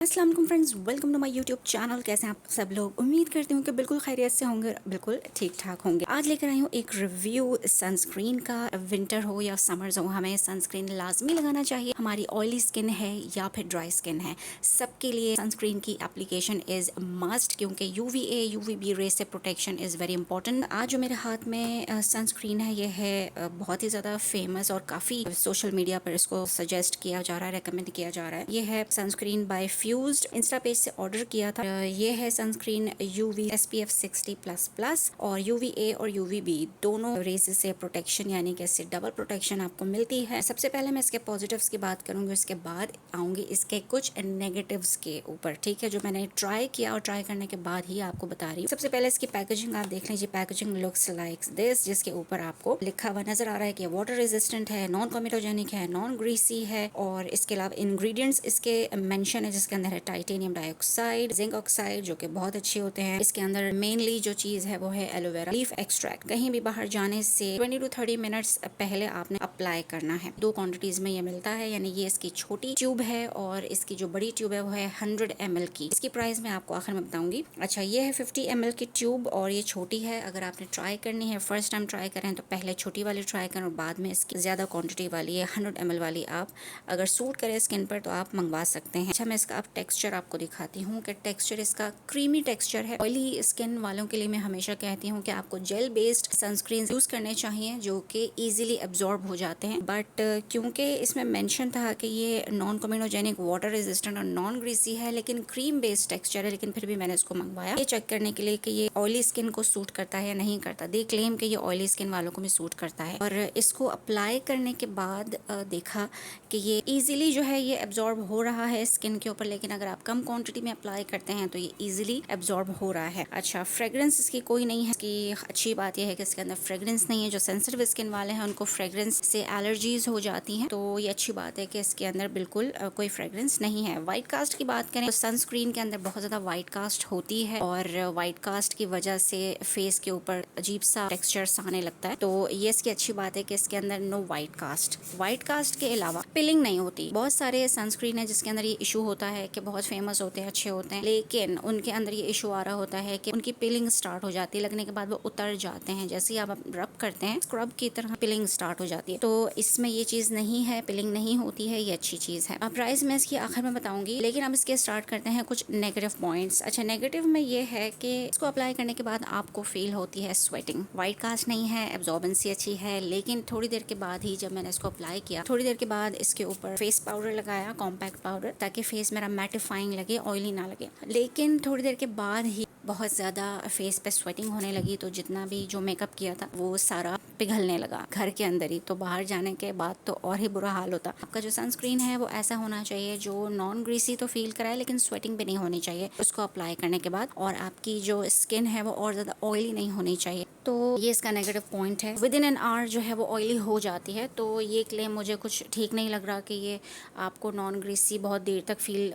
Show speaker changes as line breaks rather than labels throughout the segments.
अस्सलाम वालेकुम friends, welcome to my YouTube channel. कैसे हैं आप सब लोग? उम्मीद करती हूँ कि बिल्कुल खैरियत से होंगे, बिल्कुल ठीक ठाक होंगे। आज लेकर आई हूँ एक रिव्यू सनस्क्रीन का। विंटर हो या समर्स हो, हमें सनस्क्रीन लाजमी लगाना चाहिए। हमारी ऑयली स्किन है या फिर ड्राई स्किन है, सबके लिए सनस्क्रीन की एप्लीकेशन इज मस्ट, क्योंकि यूवीए यूवीबी रे से प्रोटेक्शन इज वेरी इंपॉर्टेंट। आज जो मेरे हाथ में सनस्क्रीन है, ये है बहुत ही ज़्यादा फेमस और काफ़ी सोशल मीडिया पर इसको सजेस्ट किया जा रहा है, रिकमेंड किया जा रहा है। ये है sunscreen by fused. Insta page से ऑर्डर किया था। ये है सनस्क्रीन यूवी SPF 60++ और UVA और UVB दोनों रेज से प्रोटेक्शन, यानी कि इससे डबल प्रोटेक्शन आपको मिलती है। सबसे पहले मैं इसके पॉजिटिव्स की बात करूंगी, उसके बाद आऊंगी इसके कुछ नेगेटिव्स के ऊपर, ठीक है, जो मैंने ट्राई किया और ट्राई करने के बाद ही आपको बता रही हूँ। सबसे पहले इसकी पैकेजिंग आप देख लीजिए। पैकेजिंग लुक्स लाइक दिस, जिसके ऊपर आपको लिखा हुआ नजर आ रहा है कि वाटर रेजिस्टेंट है, नॉन कोमेटोजेनिक है, नॉन ग्रीसी है, और इसके अलावा इंग्रेडिएंट्स इसके मेंशन है, जिसके अंदर है टाइटेनियम डाइऑक्साइड, जिंक ऑक्साइड, जो कि बहुत अच्छे होते हैं। इसके अंदर मेनली जो चीज है वो है एलोवेरा लीफ एक्सट्रैक्ट। कहीं भी बाहर जाने से 20 to 30 मिनट्स पहले आपने अप्लाई करना है। 2 क्वांटिटीज में ये मिलता है, यानी ये इसकी छोटी ट्यूब है और इसकी जो बड़ी ट्यूब है वो है 100 ml की। इसकी प्राइस मैं आपको आखिर में बताऊंगी। अच्छा, ये है 50 ml की ट्यूब और ये छोटी है। अगर आपने ट्राई करनी है, फर्स्ट टाइम ट्राई करें, तो पहले छोटी वाली ट्राई करें और बाद में इसकी ज्यादा क्वांटिटी वाली है 100 ml वाली आप अगर सूट करे स्किन पर तो आप मंगवा सकते हैं। अच्छा, मैं इसका आप टेक्सचर आपको दिखाती हूँ कि टेक्सचर इसका क्रीमी टेक्सचर है। ऑयली स्किन वालों के लिए मैं हमेशा कहती हूँ कि आपको जेल बेस्ड सनस्क्रीन यूज करने चाहिए जो कि इजीली एब्जॉर्ब हो जाते हैं। बट क्योंकि इसमें मेंशन था कि ये नॉन कोमेटोजेनिक, वाटर रेजिस्टेंट और नॉन ग्रीसी है, लेकिन क्रीम बेस्ड टेक्सचर है, लेकिन फिर भी मैंने इसको मंगवाया ये चेक करने के लिए कि ये ऑयली स्किन को सूट करता है या नहीं करता। दे क्लेम कि ये ऑयली स्किन वालों को भी सूट करता है, और इसको अप्लाई करने के बाद देखा कि ये इजीली जो है ये एब्जॉर्ब हो रहा है स्किन के ऊपर। लेकिन अगर आप कम क्वांटिटी में अप्लाई करते हैं तो ये इजीली एब्जॉर्ब हो रहा है। अच्छा, फ्रेग्रेंस इसकी कोई नहीं है। इसकी अच्छी बात यह है कि इसके अंदर फ्रेग्रेंस नहीं है। जो सेंसिटिव स्किन वाले हैं उनको फ्रेग्रेंस से एलर्जीज हो जाती हैं, तो ये अच्छी बात है कि इसके अंदर बिल्कुल कोई फ्रेग्रेंस नहीं है। व्हाइट कास्ट की बात करें तो सनस्क्रीन के अंदर बहुत ज्यादा व्हाइट कास्ट होती है, और व्हाइट कास्ट की वजह से फेस के ऊपर अजीब सा टेक्सचर आने लगता है। तो ये इसकी अच्छी बात है कि इसके अंदर no white cast. White cast के अलावा पिलिंग नहीं होती। बहुत सारे सनस्क्रीन है जिसके अंदर ये इशू होता है कि बहुत फेमस होते हैं, अच्छे होते हैं, लेकिन उनके अंदर ये इशू आ रहा होता है कि उनकी पिलिंग स्टार्ट हो जाती है, लगने के बाद वो उतर जाते हैं। जैसे ही आप रब करते हैं स्क्रब की तरह पिलिंग स्टार्ट हो जाती है। तो इसमें ये चीज नहीं है, पिलिंग नहीं होती है, ये अच्छी चीज है। अब प्राइस मैं इसकी आखिर में बताऊंगी, लेकिन अब इसके स्टार्ट करते हैं कुछ नेगेटिव पॉइंट्स। अच्छा, नेगेटिव में ये है कि इसको अप्लाई करने के बाद आपको फील होती है स्वेटिंग। व्हाइट कास्ट नहीं है, एब्जॉर्बेंसी अच्छी है, लेकिन थोड़ी देर के बाद ही जब मैंने इसको अप्लाई किया, थोड़ी देर के बाद इसके ऊपर फेस पाउडर लगाया, कॉम्पैक्ट पाउडर, ताकि फेस मेरा मैटिफाइंग लगे, ऑयली ना लगे। लेकिन थोड़ी देर के बाद ही बहुत ज़्यादा फेस पे स्वेटिंग होने लगी, तो जितना भी जो मेकअप किया था वो सारा पिघलने लगा घर के अंदर ही। तो बाहर जाने के बाद तो और ही बुरा हाल होता। आपका जो सनस्क्रीन है वो ऐसा होना चाहिए जो नॉन ग्रीसी तो फील कराए, लेकिन स्वेटिंग भी नहीं होनी चाहिए उसको अप्लाई करने के बाद, और आपकी जो स्किन है वो और ज़्यादा ऑयली नहीं होनी चाहिए। तो ये इसका नेगेटिव पॉइंट है। विद इन एन आवर जो है वो ऑयली हो जाती है, तो ये क्लेम मुझे कुछ ठीक नहीं लग रहा कि ये आपको नॉन ग्रीसी बहुत देर तक फील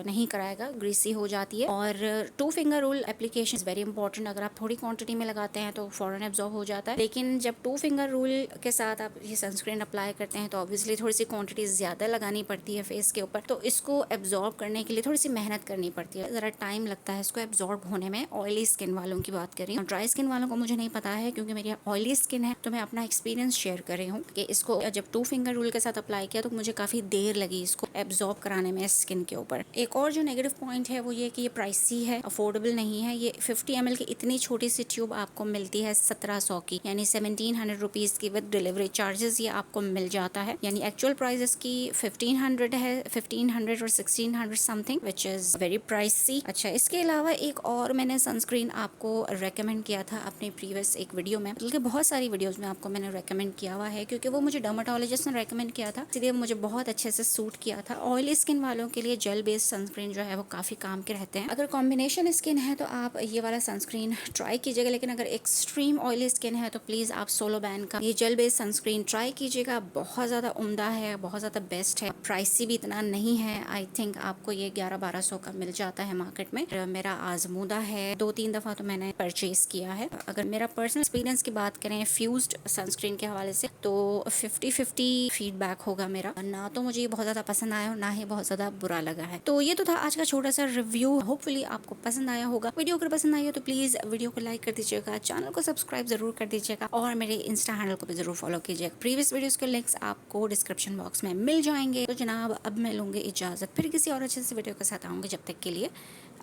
नहीं कराएगा, ग्रीसी हो जाती है। और 2 finger rule application is very important. अगर आप थोड़ी क्वांटिटी में लगाते हैं तो फौरन एब्जॉर्ब हो जाता है, लेकिन जब 2 फिंगर रूल के साथ आप ये सनस्क्रीन अप्लाई करते हैं तो ऑब्वियसली थोड़ी सी क्वांटिटी ज्यादा लगानी पड़ती है फेस के ऊपर। तो इसको एब्जॉर्ब करने के लिए थोड़ी सी मेहनत करनी पड़ती है, जरा टाइम लगता है इसको एब्जॉर्ब होने में। ऑयली स्किन वालों की बात करें, ड्राई स्किन वालों को मुझे नहीं पता है, क्योंकि मेरी ऑयली स्किन है, तो मैं अपना एक्सपीरियंस शेयर कर रही हूँ कि इसको जब 2 फिंगर रूल के साथ अप्लाई किया तो मुझे काफी देर लगी इसको एब्जॉर्ब कराने में स्किन के ऊपर। एक और जो नेगेटिव पॉइंट है वो ये कि ये प्राइसी है, अफोर्डेबल नहीं है। ये 50 ml की इतनी छोटी सी ट्यूब आपको मिलती है 1700 की, यानी 1700 रुपीज की विद डिलीवरी चार्जेस ये आपको मिल जाता है। यानी एक्चुअल प्राइस इसकी 1500 है, 1500 और 1600 something, which is very pricey. अच्छा, इसके अलावा एक और मैंने सनस्क्रीन आपको रेकमेंड किया था अपने प्रीवियस एक वीडियो में, बल्कि बहुत सारी वीडियोस में आपको मैंने रेकमेंड किया हुआ है, क्योंकि वो मुझे डर्माटोलॉजिस्ट ने रेकमेंड किया था, इसलिए मुझे बहुत अच्छे से सूट किया था। ऑयली स्किन वालों के लिए जेल बेस्ड सनस्क्रीन जो है वो काफी काम के रहते हैं। अगर कॉम्बिनेशन स्किन है तो आप ये वाला सनस्क्रीन ट्राई कीजिएगा, लेकिन अगर एक्सट्रीम ऑयली स्किन है तो प्लीज आप सोलो बैन का ये जेल बेस्ड सनस्क्रीन ट्राई कीजिएगा। बहुत ज्यादा उम्दा है, बहुत ज्यादा बेस्ट है, प्राइसी भी इतना नहीं है। आई थिंक आपको ये 1100-1200 का मिल जाता है मार्केट में। मेरा आजमूदा है, 2-3 दफा तो मैंने परचेज किया है। अगर मेरा पर्सनल एक्सपीरियंस की बात करें फ्यूज्ड सनस्क्रीन के हवाले से तो 50-50 फीडबैक होगा मेरा। ना तो मुझे ये बहुत ज़्यादा पसंद आया और ना ही बहुत ज़्यादा बुरा लगा है। तो ये तो था आज का छोटा सा रिव्यू। होपफुली आपको पसंद आया होगा। वीडियो अगर पसंद आई हो तो प्लीज़ वीडियो को लाइक कर दीजिएगा, चैनल को सब्सक्राइब ज़रूर कर दीजिएगा और मेरे इंस्टा हैंडल को भी ज़रूर फॉलो कीजिएगा। प्रीवियस वीडियोज़ के लिंक्स आपको डिस्क्रिप्शन बॉक्स में मिल जाएंगे। तो जनाब अब मैं लूँगी इजाज़त, फिर किसी और अच्छे से वीडियो के साथ आऊँगी। जब तक के लिए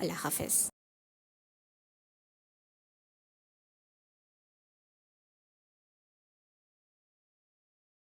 अल्लाह हाफिज़।